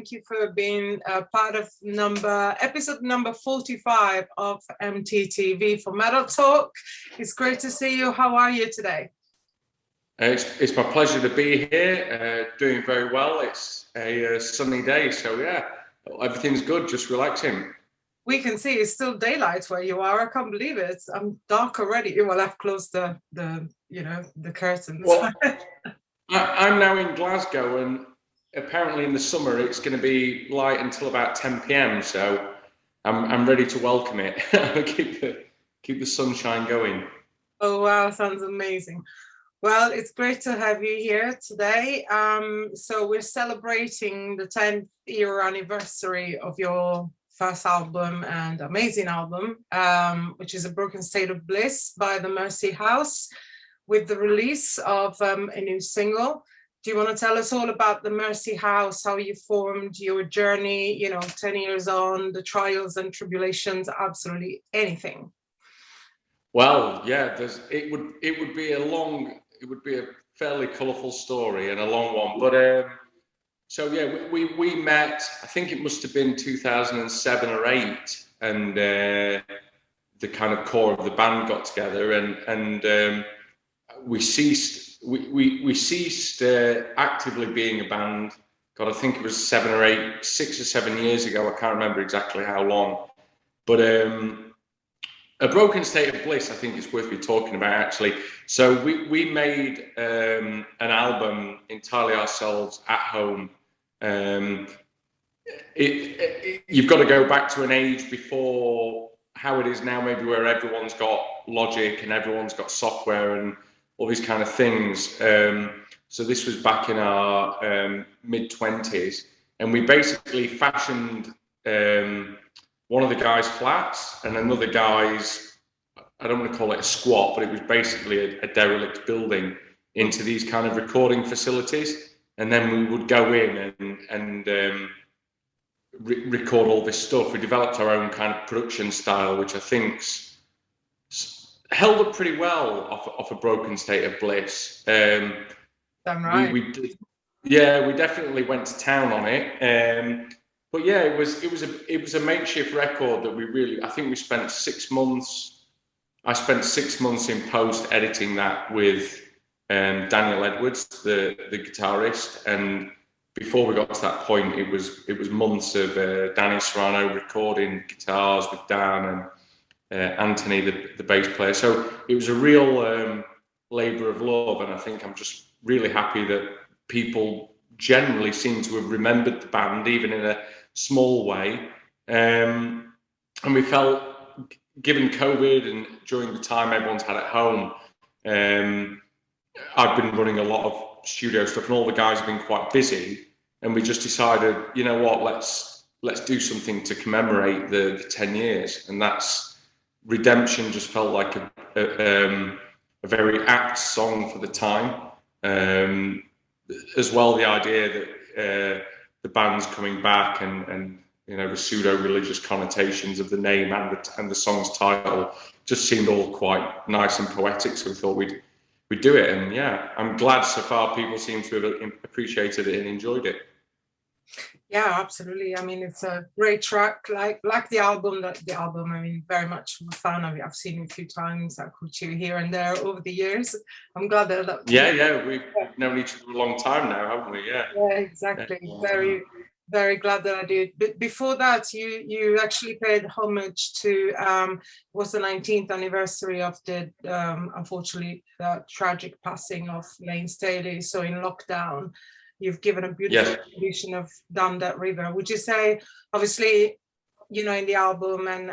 thank you for being part of episode number 45 of MTTV for Metal Talk. It's great to see you. How are you today? It's my pleasure to be here, doing very well. It's a sunny day, so yeah, everything's good, just relaxing. We can see it's still daylight where you are. I can't believe it. I'm dark already. Well, I've closed the curtains. Well, I'm now in Glasgow, and apparently in the summer it's going to be light until about 10 p.m. So I'm ready to welcome it. keep the sunshine going. Oh wow, sounds amazing. Well, it's great to have you here today. So we're celebrating the 10th year anniversary of your first album and amazing album, which is A Broken State of Bliss by the Mercy House, with the release of a new single. Do you want to tell us all about the Mercy House, how you formed, your journey, 10 years on, the trials and tribulations, absolutely anything? Well, yeah, it would be a fairly colourful story and a long one, but so yeah, we met, I think it must have been 2007 or 8, and the kind of core of the band got together, and we ceased actively being a band. God, I think it was 6 or 7 years ago. I can't remember exactly how long, but A Broken State of Bliss, I think it's worth me talking about, actually. So we made an album entirely ourselves at home. You've got to go back to an age before how it is now, maybe, where everyone's got Logic and everyone's got software and all these kind of things. So this was back in our mid-20s, and we basically fashioned one of the guys' flats and another guy's, I don't want to call it a squat, but it was basically a derelict building, into these kind of recording facilities. And then we would go in and record all this stuff. We developed our own kind of production style, which I think's held up pretty well off A Broken State of Bliss. Damn right. We definitely went to town on it. But yeah, it was a makeshift record that I think we spent 6 months. I spent 6 months in post editing that with Daniel Edwards, the guitarist, and before we got to that point, it was months of Danny Serrano recording guitars with Dan and Anthony, the bass player. So it was a real labour of love, and I think I'm just really happy that people generally seem to have remembered the band, even in a small way. And we felt, given COVID and during the time everyone's had at home, I've been running a lot of studio stuff, and all the guys have been quite busy. And we just decided, you know what, let's do something to commemorate the 10 years. And that's Redemption. Just felt like a very apt song for the time. As well, the idea that the band's coming back, and the pseudo-religious connotations of the name and the song's title just seemed all quite nice and poetic. So we thought we'd do it, and yeah, I'm glad so far people seem to have appreciated it and enjoyed it. Yeah, absolutely. I mean, it's a great track, like the album. I mean, very much a fan of it. I've seen it a few times. I've caught you here and there over the years. I'm glad that. Yeah, we've known each other a long time now, haven't we? Yeah. Yeah, exactly. Very glad that I did. But before that, you actually paid homage to was the 19th anniversary of the unfortunately tragic passing of Lane Staley. So in lockdown, you've given a beautiful rendition of Down That River. Would you say, obviously, in the album and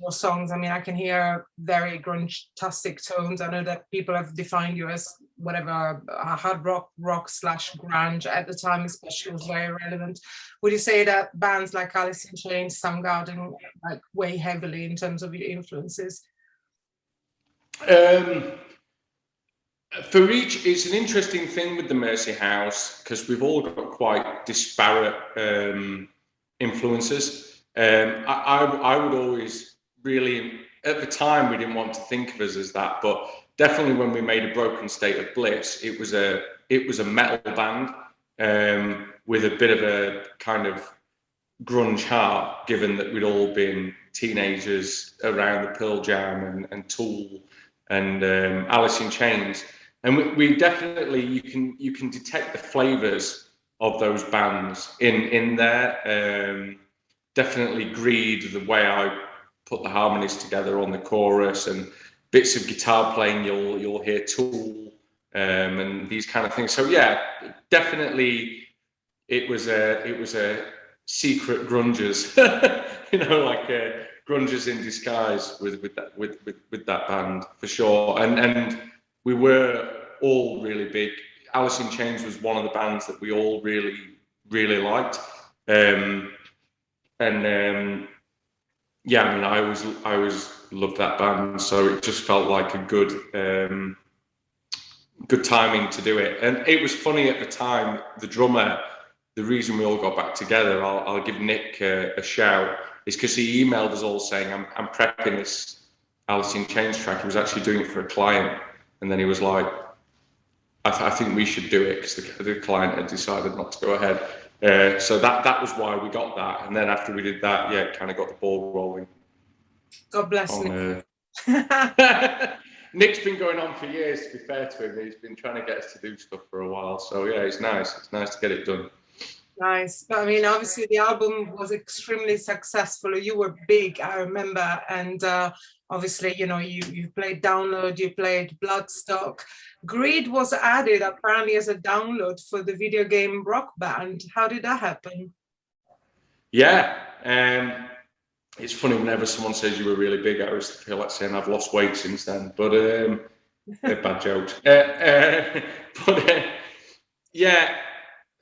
your songs, I mean, I can hear very grunge-tastic tones. I know that people have defined you as whatever, hard rock / grunge at the time, especially, was very relevant. Would you say that bands like Alice in Chains, Soundgarden, like weigh heavily in terms of your influences? For each, it's an interesting thing with the Mercy House, because we've all got quite disparate influences. I would always really, at the time, we didn't want to think of us as that, but definitely when we made A Broken State of Bliss, it was a metal band. with a bit of a kind of grunge heart, given that we'd all been teenagers around the Pearl Jam and Tool and Alice in Chains, and we definitely you can detect the flavors of those bands in there. Definitely Greed, the way I put the harmonies together on the chorus, and bits of guitar playing you'll hear Tool and these kind of things. So yeah, definitely it was a secret grungers, like grungers in disguise with that band for sure. And we were all really big. Alice in Chains was one of the bands that we all really liked. Yeah, I mean, I always loved that band, so it just felt like a good timing to do it. And it was funny at the time. The drummer, the reason we all got back together, I'll give Nick a shout, is because he emailed us all saying, I'm prepping this Alice in Chains track. He was actually doing it for a client, and then he was like, I think we should do it, because the client had decided not to go ahead. So that was why we got that, and then after we did that, yeah, it kind of got the ball rolling. God bless Nick. Nick's been going on for years, to be fair to him. He's been trying to get us to do stuff for a while, so yeah, it's nice to get it done. Nice. But I mean, obviously the album was extremely successful. You were big, I remember, and obviously, you played Download, you played Bloodstock. Greed was added apparently as a download for the video game Rock Band. How did that happen? Yeah, it's funny whenever someone says you were really big, I always feel like saying I've lost weight since then, but they're bad jokes. Yeah,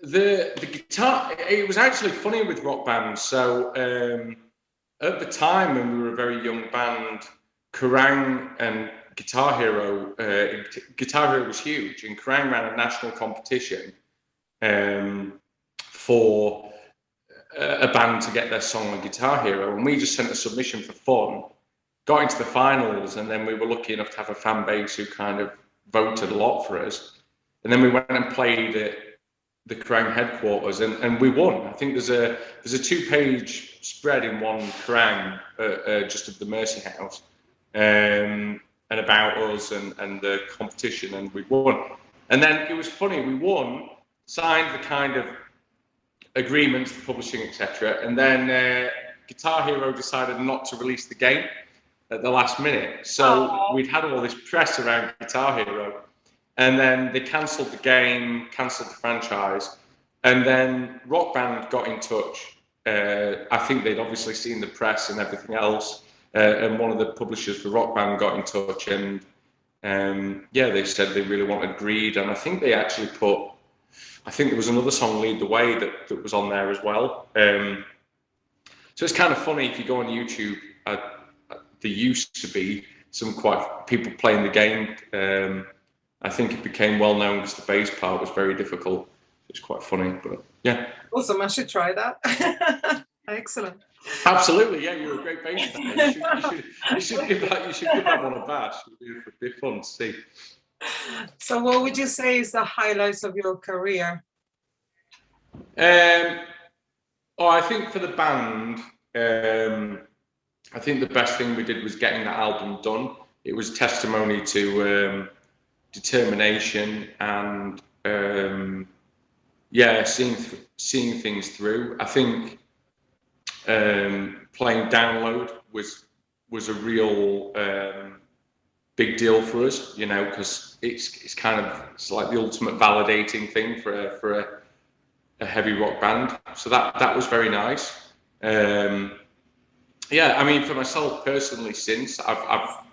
the guitar, it was actually funny with Rock Band. So at the time when we were a very young band, Kerrang and Guitar Hero was huge, and Kerrang ran a national competition for a band to get their song on Guitar Hero, and we just sent a submission for fun, got into the finals, and then we were lucky enough to have a fan base who kind of voted a lot for us, and then we went and played at the Kerrang headquarters, and we won. I think there's a 2-page spread in one Kerrang, just of the Mercy House, and about us and the competition, and we won. And then it was funny, we won, signed the kind of agreements, the publishing, etc. And then Guitar Hero decided not to release the game at the last minute. So we'd had all this press around Guitar Hero, and then they cancelled the game, cancelled the franchise, and then Rock Band got in touch. I think they'd obviously seen the press and everything else, and one of the publishers for Rock Band got in touch, and they said they really wanted Greed, and I think they actually I think there was another song, Lead the Way, that was on there as well. So it's kind of funny, if you go on YouTube, there used to be some people playing the game. I think it became well known because the bass part was very difficult. It's quite funny, but yeah. Awesome, I should try that. Excellent. Absolutely, yeah, you're a great bass player. You should give that one a bash. It'd be fun to see. So what would you say is the highlights of your career? I think for the band, I think the best thing we did was getting that album done. It was testimony to determination and seeing things through. I think playing Download was a real big deal for us, because it's like the ultimate validating thing for a heavy rock band. So that was very nice. I mean, for myself personally, since I've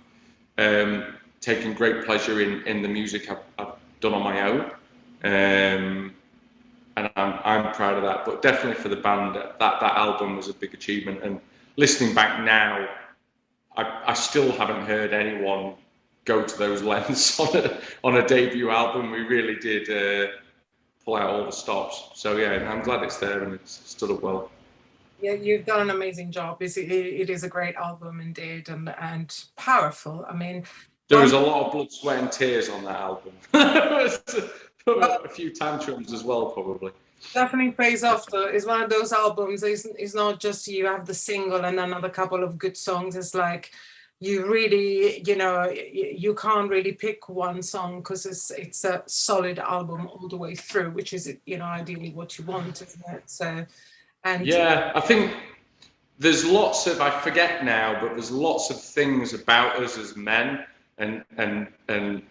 taken great pleasure in the music I've done on my own, and I'm proud of that. But definitely for the band, that album was a big achievement. And listening back now, I still haven't heard anyone go to those lengths on a debut album. We really did pull out all the stops. So yeah, I'm glad it's there and it's stood up well. Yeah, you've done an amazing job. It is a great album indeed, and powerful. I mean, there was a lot of blood, sweat, and tears on that album. a few tantrums as well, probably. Definitely pays off though. It's one of those albums. It's not just you have the single and another couple of good songs. It's like you really, you can't really pick one song because it's a solid album all the way through, which is, ideally what you want, isn't it? So, and yeah, I think there's lots of, I forget now, but there's lots of things about us as men and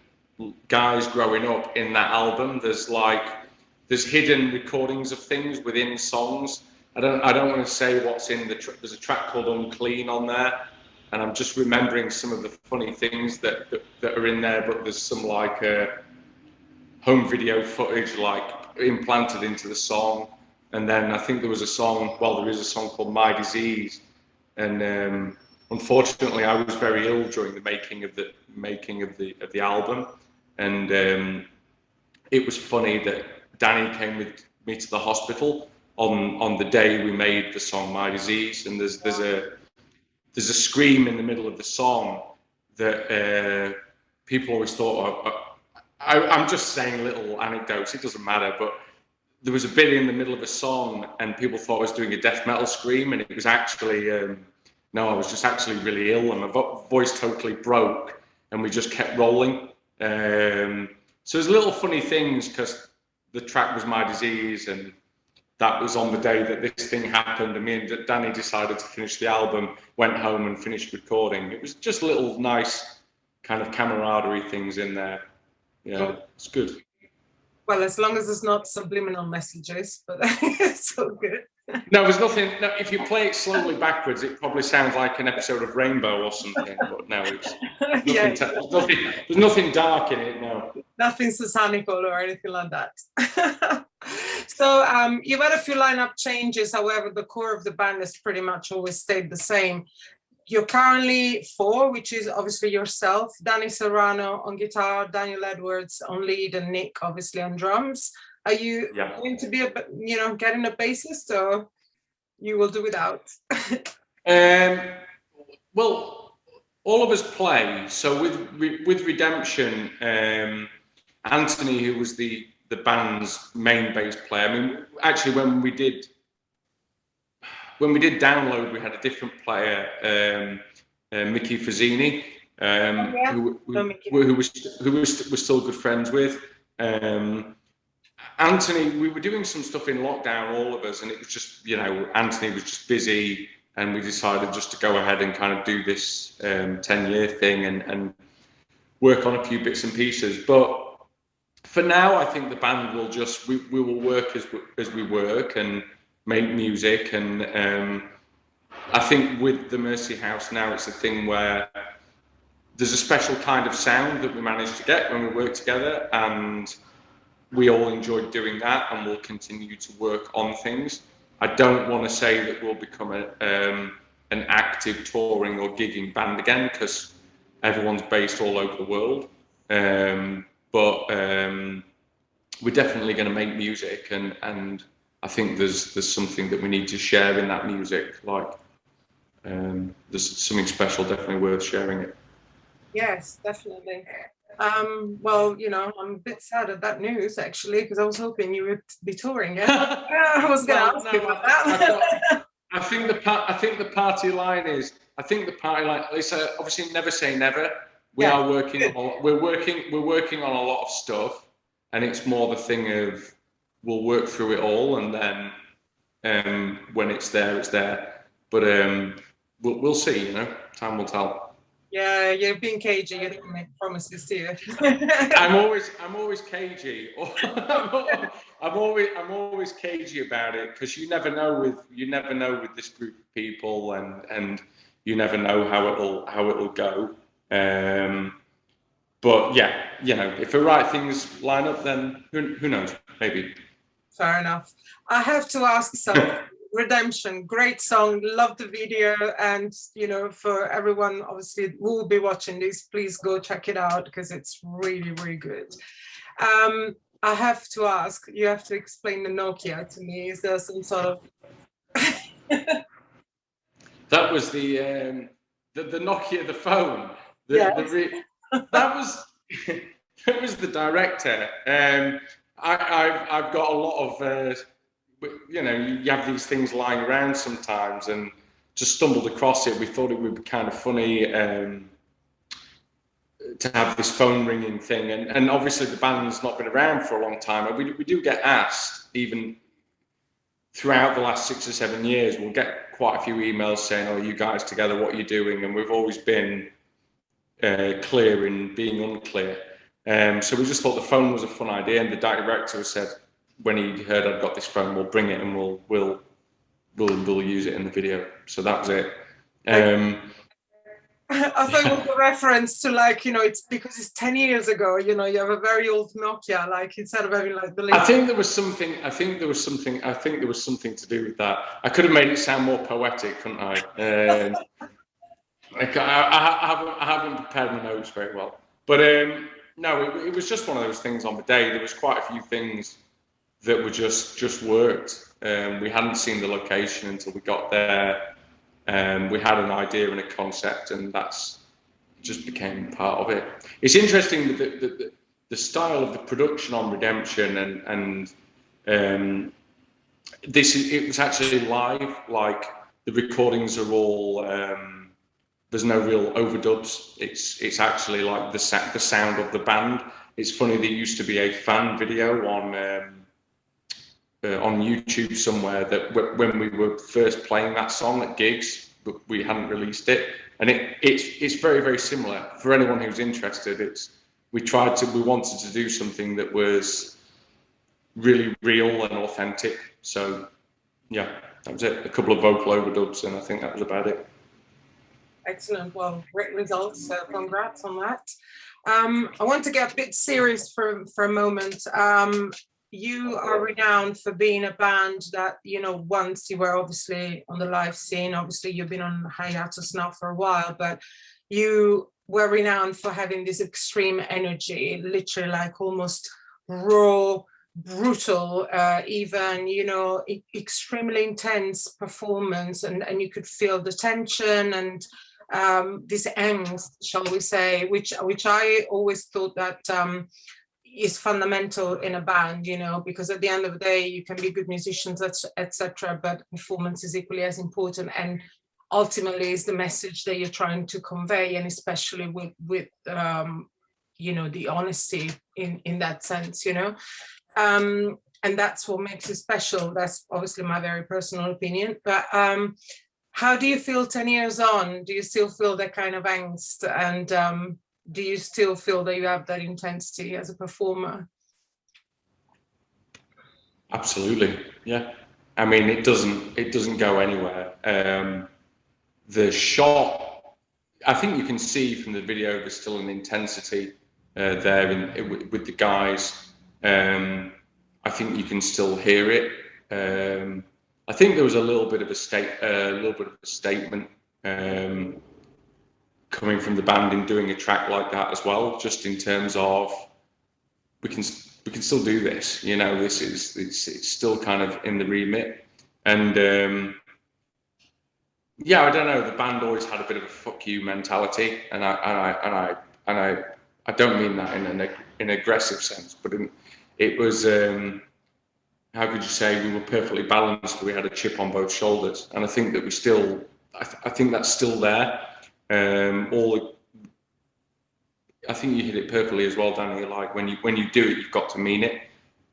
guys growing up in that album. There's hidden recordings of things within songs. I don't want to say what's in there's a track called Unclean on there, and I'm just remembering some of the funny things that are in there, but there's some like home video footage like implanted into the song. And then I think there is a song called My Disease, and unfortunately I was very ill during the making of the album, and it was funny that DANY came with me to the hospital on the day we made the song My Disease, and there's a scream in the middle of the song that people always thought, I'm just saying little anecdotes, it doesn't matter, but there was a bit in the middle of a song and people thought I was doing a death metal scream, and it was actually, no, I was just actually really ill and my voice totally broke, and we just kept rolling. So there's little funny things because the track was My Disease, and that was on the day that this thing happened, and me and DANY decided to finish the album, went home and finished recording. It was just little nice kind of camaraderie things in there. Yeah, it's good. Well, as long as it's not subliminal messages, but it's all good. No, there's nothing. No, if you play it slowly backwards, it probably sounds like an episode of Rainbow or something. But no, it's nothing, there's nothing dark in it. No, nothing satanical or anything like that. So you've had a few lineup changes. However, the core of the band has pretty much always stayed the same. You're currently 4, which is obviously yourself, Danny Serrano on guitar, Daniel Edwards on lead, and Nick obviously on drums. Are you going to be getting a bassist, or you will do without? Well, all of us play. So with Redemption, Anthony, who was the band's main bass player. I mean, actually, when we did Download, we had a different player, Mickey Fazzini, who we're still good friends with. Anthony, we were doing some stuff in lockdown, all of us, and it was just, Anthony was just busy, and we decided just to go ahead and kind of do this 10-year thing and work on a few bits and pieces. But for now, I think the band will just, we will work as we work and make music, and I think with the Mercy House now, it's a thing where there's a special kind of sound that we managed to get when we work together, and we all enjoyed doing that, and we'll continue to work on things. I don't want to say that we'll become an active touring or gigging band again, because everyone's based all over the world, but we're definitely going to make music, and I think there's something that we need to share in that music. Like, there's something special, definitely worth sharing it. Yes, definitely. Well, I'm a bit sad at that news, actually, because I was hoping you would be touring. Yeah, I was going to ask you about that. I think the party line is. It's obviously never say never. We're working on a lot of stuff, and it's more the thing of, we'll work through it all, and then when it's there, it's there. But we'll see. Time will tell. Yeah, you're being cagey. You don't make promises, do you? I'm always cagey. I'm always cagey about it, because you never know with this group of people, and you never know how it'll go. But yeah, if the right things line up, then who knows? Maybe. Fair enough. I have to ask something. Redemption, great song, love the video, and for everyone obviously who will be watching this, please go check it out, because it's really, really good. I have to ask, you have to explain the Nokia to me. Is there some sort of That was the Nokia, the phone. That was that was the director. I've got a lot of, you know, you have these things lying around sometimes, and just stumbled across it. We thought it would be kind of funny to have this phone ringing thing, and obviously the band's not been around for a long time, and we do get asked, even throughout the last 6 or 7 years, we'll get quite a few emails saying, "Oh, are you guys together? What are you doing?" And we've always been clear in being unclear. So we just thought the phone was a fun idea, and the director said, when he heard I'd got this phone, we'll bring it and we'll use it in the video. So that was it. I thought it was a reference to, like, you know, it's because it's 10 years ago, you know, you have a very old Nokia, like, instead of having like the I think there was something to do with that. I could have made it sound more poetic, couldn't I? I haven't prepared my notes very well, but no, it was just one of those things on the day. There was quite a few things that were just worked. We hadn't seen the location until we got there. We had an idea and a concept, and that's just became part of it. It's interesting that the style of the production on Redemption and it was actually live. Like, the recordings are all. There's no real overdubs. It's actually like the sound of the band. It's funny, there used to be a fan video on YouTube somewhere that when we were first playing that song at gigs, but we hadn't released it, and it's very, very similar. For anyone who's interested, we wanted to do something that was really real and authentic. So yeah, that was it. A couple of vocal overdubs, and I think that was about it. Excellent. Well, great results. So congrats on that. I want to get a bit serious for a moment. You are renowned for being a band that, you know, once you were obviously on the live scene, obviously you've been on hiatus now for a while, but you were renowned for having this extreme energy, literally like almost raw, brutal, even, you know, extremely intense performance, and you could feel the tension and this angst, shall we say, which I always thought that is fundamental in a band, you know, because at the end of the day, you can be good musicians, etc., but performance is equally as important, and ultimately is the message that you're trying to convey, and especially with you know, the honesty in that sense, you know. And that's what makes it special. That's obviously my very personal opinion, but how do you feel 10 years on? Do you still feel that kind of angst, and do you still feel that you have that intensity as a performer? Absolutely, yeah. I mean, it doesn't go anywhere. The shot, I think you can see from the video, there's still an intensity there with the guys. I think you can still hear it. I think there was a little bit of a statement coming from the band in doing a track like that as well, just in terms of we can still do this, you know. It's still kind of in the remit, and yeah, I don't know. The band always had a bit of a "fuck you" mentality, and I don't mean that in an aggressive sense, but it was. How could you say, we were perfectly balanced? We had a chip on both shoulders, and I think that I think that's still there. I think you hit it perfectly as well, Danny. Like, when you do it, you've got to mean it,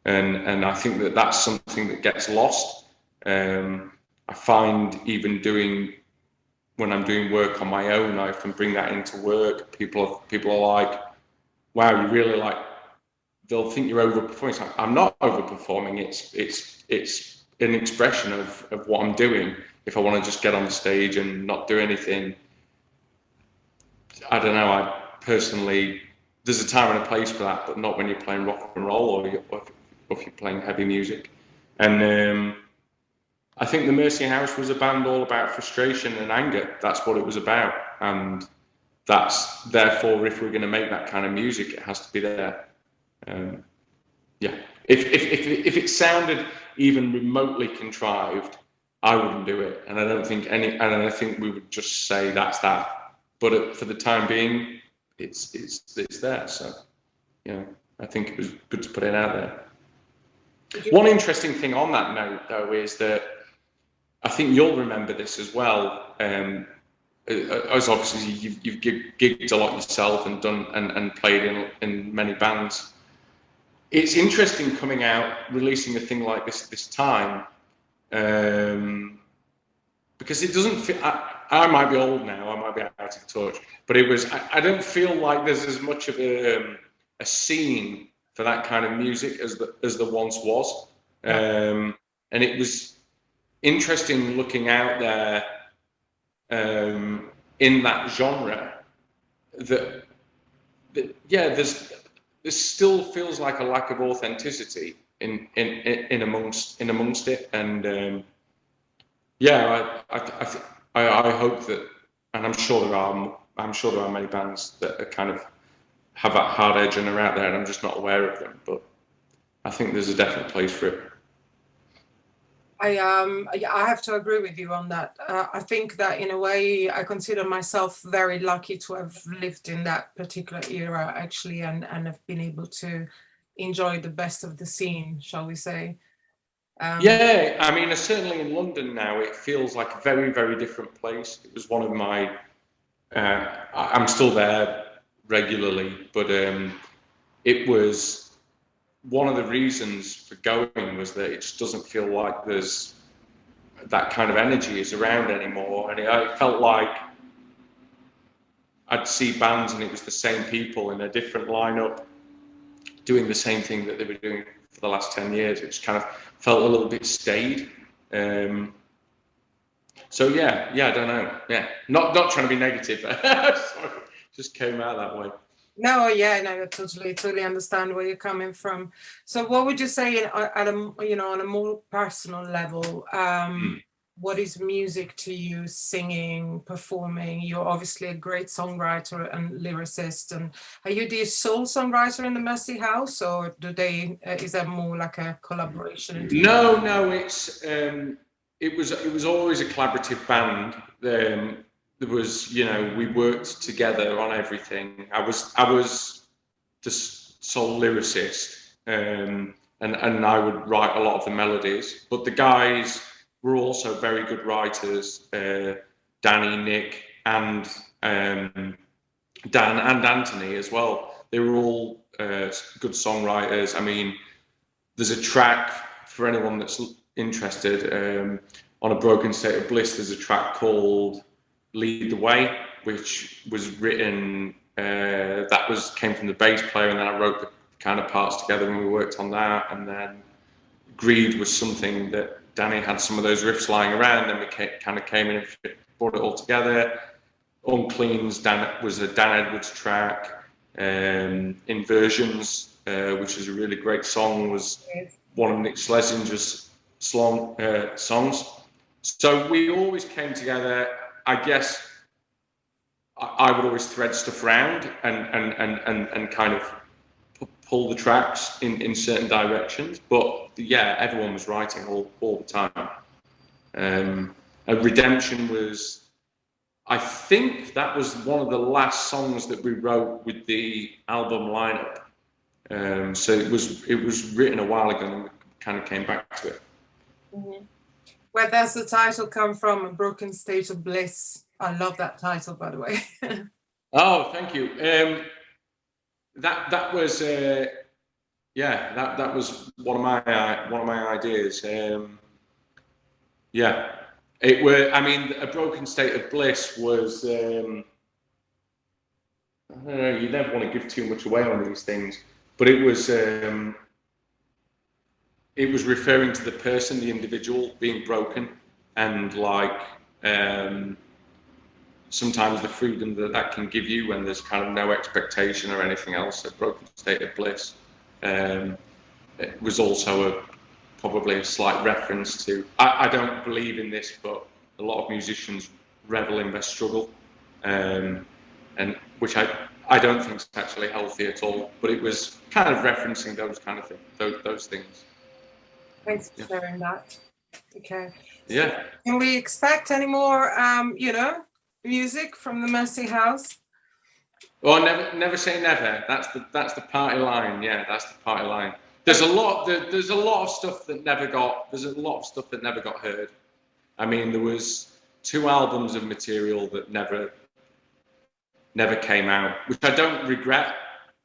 and I think that that's something that gets lost. I find even when I'm doing work on my own, I often bring that into work. People are like, "Wow, you really like." They'll think you're overperforming. I'm not overperforming. It's an expression of what I'm doing. If I want to just get on the stage and not do anything, I don't know. I personally, there's a time and a place for that, but not when you're playing rock and roll or if you're playing heavy music. And I think the Mercy House was a band all about frustration and anger. That's what it was about, and that's therefore, if we're going to make that kind of music, it has to be there. Yeah, if it sounded even remotely contrived, I wouldn't do it, and I don't think and I think we would just say that's that. But for the time being, it's there. So, you know, I think it was good to put it out there. One interesting thing on that note, though, is that I think you'll remember this as well. As obviously you've gigged a lot yourself and done and played in many bands. It's interesting coming out, releasing a thing like this time, because it doesn't feel. I might be old now, I might be out of touch, but I don't feel like there's as much of a scene for that kind of music as there once was. And it was interesting looking out there in that genre that there still feels like a lack of authenticity in amongst it, and I hope that, and I'm sure there are many bands that are kind of have that hard edge and are out there, and I'm just not aware of them. But I think there's a definite place for it. I have to agree with you on that. I think that in a way, I consider myself very lucky to have lived in that particular era, actually, and have been able to enjoy the best of the scene, shall we say. Yeah, I mean, certainly in London now, it feels like a very, very different place. It was one of my, I'm still there regularly, but it was one of the reasons for going was that it just doesn't feel like there's that kind of energy is around anymore. And I felt like I'd see bands and it was the same people in a different lineup doing the same thing that they were doing for the last 10 years. It just kind of felt a little bit staid. So yeah, I don't know. Yeah, not trying to be negative. Sorry, just came out that way. No, yeah, no, I totally understand where you're coming from. So, what would you say at a on a more personal level? What is music to you? Singing, performing? You're obviously a great songwriter and lyricist. And are you the sole songwriter in the Messy House, or is that more like a collaboration? No, it's it was always a collaborative band. There was, we worked together on everything. I was the sole lyricist, and I would write a lot of the melodies. But the guys were also very good writers. Danny, Nick, and Dan and Anthony as well. They were all good songwriters. I mean, there's a track for anyone that's interested. On A Broken State of Bliss, there's a track called Lead the Way, which was written, came from the bass player, and then I wrote the kind of parts together and we worked on that. And then Greed was something that Danny had some of those riffs lying around, and we kind of came in and brought it all together. Uncleans was a Dan Edwards track. Inversions, which is a really great song, was one of Nick Schlesinger's songs. So we always came together. I guess I would always thread stuff around and kind of pull the tracks in certain directions. But yeah, everyone was writing all the time. Redemption was, I think that was one of the last songs that we wrote with the album lineup. So it was written a while ago and we kind of came back to it. Mm-hmm. Where does the title come from? A Broken State of Bliss. I love that title, by the way. Oh, thank you. That was that was one of my ideas. I mean, A Broken State of Bliss was. I don't know. You never want to give too much away on these things, but it was referring to the person, the individual being broken, and like sometimes the freedom that can give you when there's kind of no expectation or anything else. A broken state of bliss. It was also probably a slight reference to, I don't believe in this, but a lot of musicians revel in their struggle, and which I don't think is actually healthy at all, but it was kind of referencing those kind of things, those things. Thanks for sharing that. Okay. Yeah. Can we expect any more, music from the Messy House? Oh, never say never. That's the party line. Yeah, that's the party line. There's a lot of stuff that never got heard. I mean, there was 2 albums of material that never came out, which I don't regret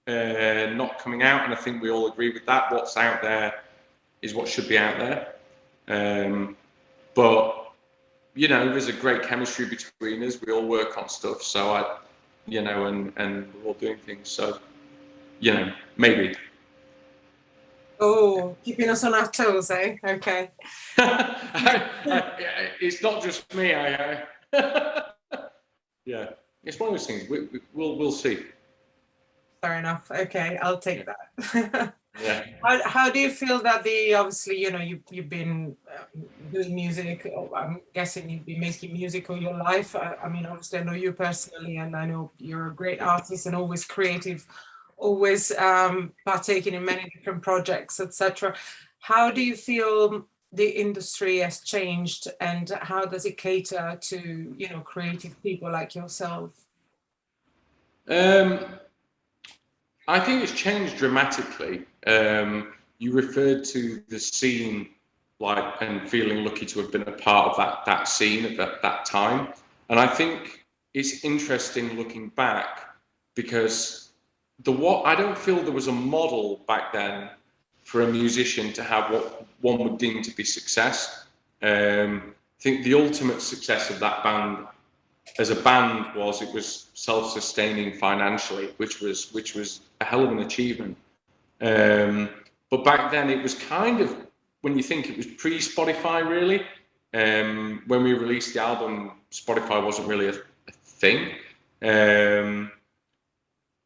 not coming out, and I think we all agree with that. What's out there is what should be out there. But you know, there's a great chemistry between us. We all work on stuff, so and we're all doing things. So, you know, maybe. Oh, keeping us on our toes, eh? Okay. It's not just me. Yeah, it's one of those things. We'll see. Fair enough. Okay, I'll take that. Yeah. How do you feel that obviously, you know, you've been doing music, I'm guessing you've been making music all your life. I mean, obviously I know you personally, and I know you're a great artist and always creative, always partaking in many different projects, etc. How do you feel the industry has changed, and how does it cater to, you know, creative people like yourself? I think it's changed dramatically. You referred to the scene, like, and feeling lucky to have been a part of that scene at that time. And I think it's interesting looking back, because I don't feel there was a model back then for a musician to have what one would deem to be success. I think the ultimate success of that band as a band was it was self-sustaining financially, which was a hell of an achievement. But back then it was kind of, when you think, it was pre-Spotify really. When we released the album, Spotify wasn't really a thing.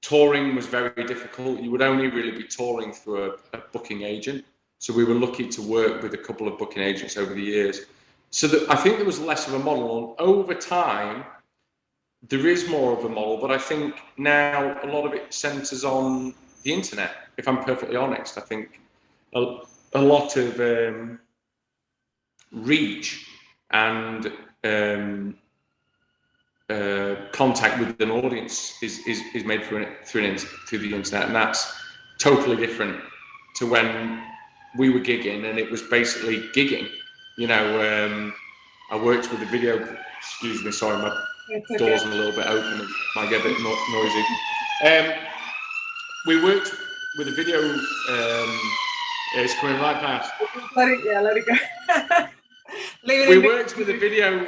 Touring was very difficult. You would only really be touring through a booking agent. So we were lucky to work with a couple of booking agents over the years. So I think there was less of a model. And over time, there is more of a model, but I think now a lot of it centres on the internet, if I'm perfectly honest. I think a lot of reach and contact with an audience is made through the internet, and that's totally different to when we were gigging, and it was basically gigging. You know, I worked with a video. Excuse me, sorry, my door's a little bit open. It might get a bit noisy. We worked with a video. It's coming right past. Let it go. We worked with a video.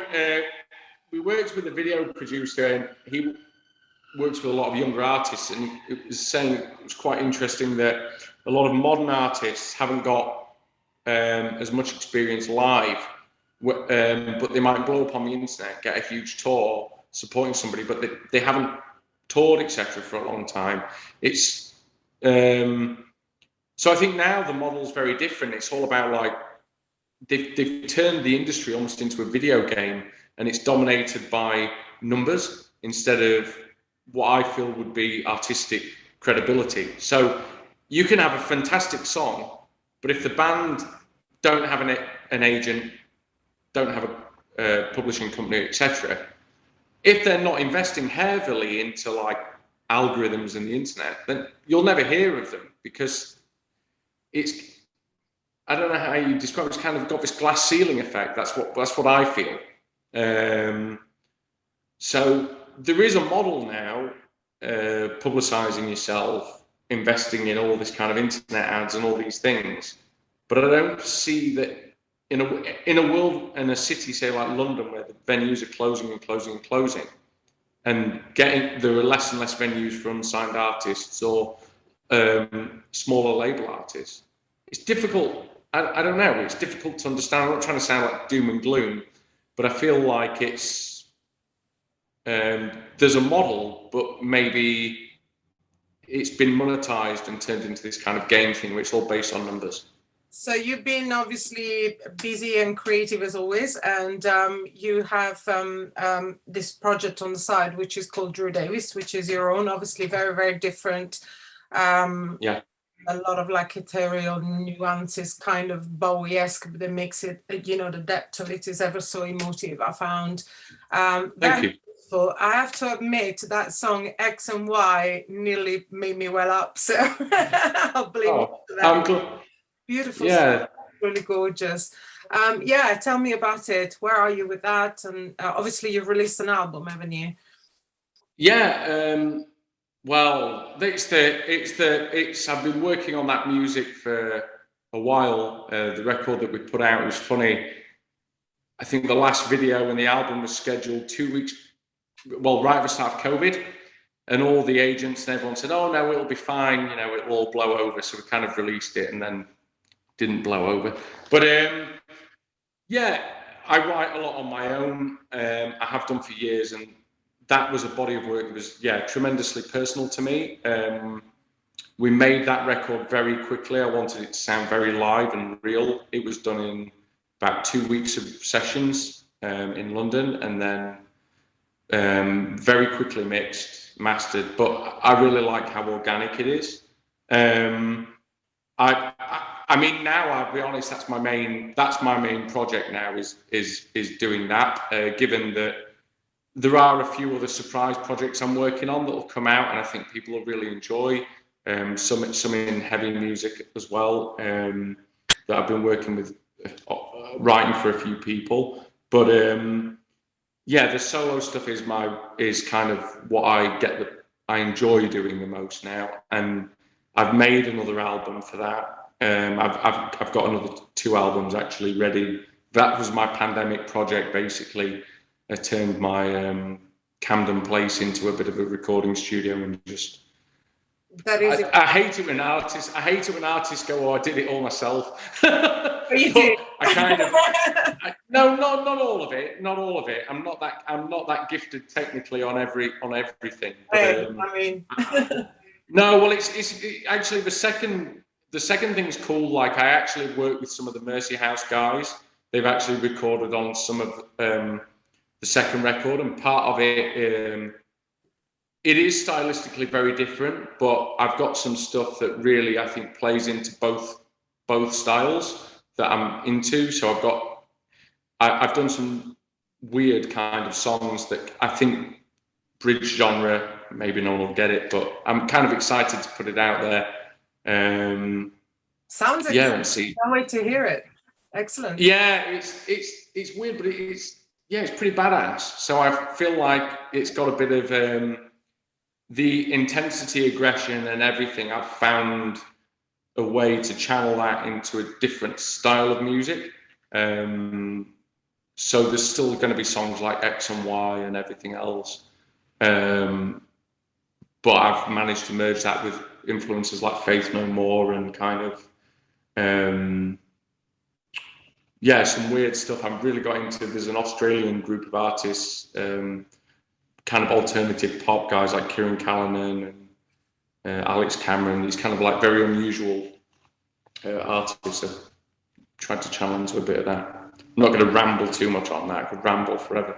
We worked with a video producer, and he works with a lot of younger artists, and it was saying it was quite interesting that a lot of modern artists haven't got as much experience live, but they might blow up on the internet, get a huge tour supporting somebody, but they haven't toured, etc., for a long time. It's so I think now the model's very different. It's all about, like, they've turned the industry almost into a video game, and it's dominated by numbers instead of what I feel would be artistic credibility. So you can have a fantastic song, but if the band don't have an agent, don't have a publishing company, etc., if they're not investing heavily into, like, algorithms and the internet, then you'll never hear of them, because it's, I don't know how you describe it, it's kind of got this glass ceiling effect. That's what I feel. So there is a model now, publicizing yourself, investing in all this kind of internet ads and all these things, but I don't see that in a world, in a city, say like London, where the venues are closing and closing and closing, and there are less and less venues for unsigned artists or smaller label artists. It's difficult. I don't know. It's difficult to understand. I'm not trying to sound like doom and gloom, but I feel like it's there's a model, but maybe it's been monetized and turned into this kind of game thing, which is all based on numbers. So you've been obviously busy and creative as always, and you have this project on the side, which is called Davies, which is your own, obviously very, very different. Yeah. A lot of, like, ethereal nuances, kind of Bowie-esque, but that makes it, you know, the depth of it is ever so emotive, I found. Thank you. beautiful. I have to admit that song X and Y nearly made me well up. So I'll blame you for that. I'm good. Beautiful Yeah. song, really gorgeous. Yeah, tell me about it. Where are you with that? And obviously you've released an album, haven't you? Yeah. Well, I've been working on that music for a while. The record that we put out was funny. I think the last video and the album was scheduled 2 weeks, well, right at the start of COVID, and all the agents and everyone said, "Oh no, it'll be fine. You know, it'll all blow over." So we kind of released it, and then didn't blow over. But yeah, I write a lot on my own. I have done for years, and that was a body of work that was, yeah, tremendously personal to me. We made that record very quickly. I wanted it to sound very live and real. It was done in about 2 weeks of sessions in London, and then very quickly mixed, mastered. But I really like how organic it is. I mean, now I'll be honest. That's my main project now. Is doing that. Given that there are a few other surprise projects I'm working on that will come out, and I think people will really enjoy. Some in heavy music as well, that I've been working with, writing for a few people. But yeah, the solo stuff is kind of what I enjoy doing the most now, and I've made another album for that. I've got another 2 albums actually ready. That was my pandemic project, basically. I turned my Camden place into a bit of a recording studio, and just I hate it when artists go, "Oh, I did it all myself." But you did. I kind of no, not all of it. Not all of it. I'm not that gifted technically on everything. But, I mean, no. Well, it's actually the second thing's cool. Like, I actually work with some of the Mercy House guys. They've actually recorded on some of the second record, and part of it. It is stylistically very different, but I've got some stuff that really, I think, plays into both styles that I'm into. So I've done some weird kind of songs that I think bridge genre. Maybe no one will get it, but I'm kind of excited to put it out there. Sounds exciting. Yeah, and see. Can't wait to hear it. Excellent. Yeah, it's weird, but it's pretty badass. So I feel like it's got a bit of the intensity, aggression, and everything. I've found a way to channel that into a different style of music. So there's still going to be songs like X and Y and everything else. But I've managed to merge that with influences like Faith No More and kind of, some weird stuff. I've really got into, there's an Australian group of artists, kind of alternative pop guys like Kieran Callanan and Alex Cameron. These kind of like very unusual artists. I've tried to challenge a bit of that. I'm not going to ramble too much on that. I could ramble forever.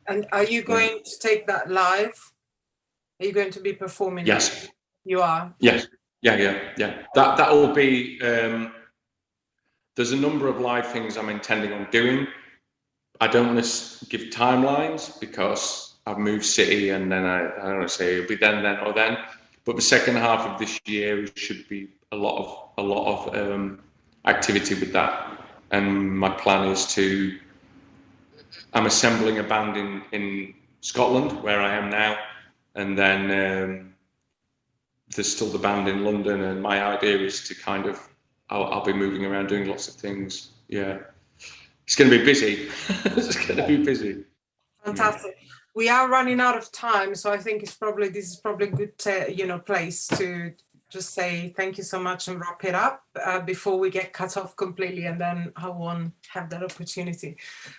And are you going to take that live? Are you going to be performing? Yes. You are? Yes. Yeah. That will be, there's a number of live things I'm intending on doing. I don't want to give timelines because I've moved city, and then I don't want to say it'll be then or then. But the second half of this year should be a lot of activity with that. And my plan is I'm assembling a band in Scotland, where I am now, and then there's still the band in London. And my idea is to kind of, I'll be moving around doing lots of things. Yeah, it's going to be busy. It's going to be busy. Fantastic. We are running out of time, so I think this is probably a good place to just say thank you so much and wrap it up before we get cut off completely, and then I won't have that opportunity.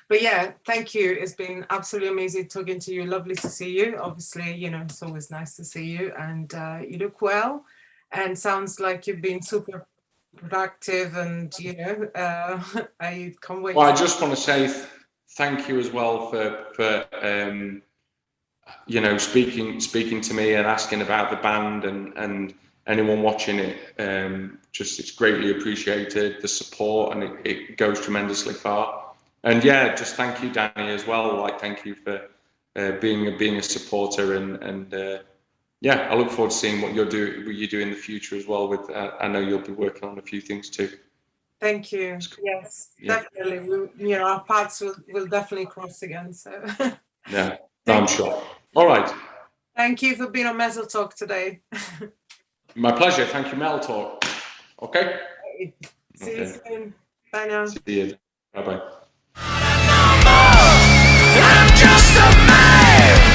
But yeah, thank you. It's been absolutely amazing talking to you. Lovely to see you. Obviously, it's always nice to see you, and you look well, and sounds like you've been super productive, and I can't wait. Well, I just want to say thank you as well for speaking to me and asking about the band, and anyone watching it. It's greatly appreciated, the support, and it goes tremendously far. And yeah, just thank you, Danny, as well. Like, thank you for being a supporter, and yeah, I look forward to seeing what you do in the future as well. With I know you'll be working on a few things too. Thank you. Yes, yeah. definitely. Our paths will definitely cross again. So yeah, no, I'm sure. All right. Thank you for being on Metal Talk today. My pleasure. Thank you, Metal Talk. Okay. See you soon. Bye now. See you. Bye bye. I'm just a man.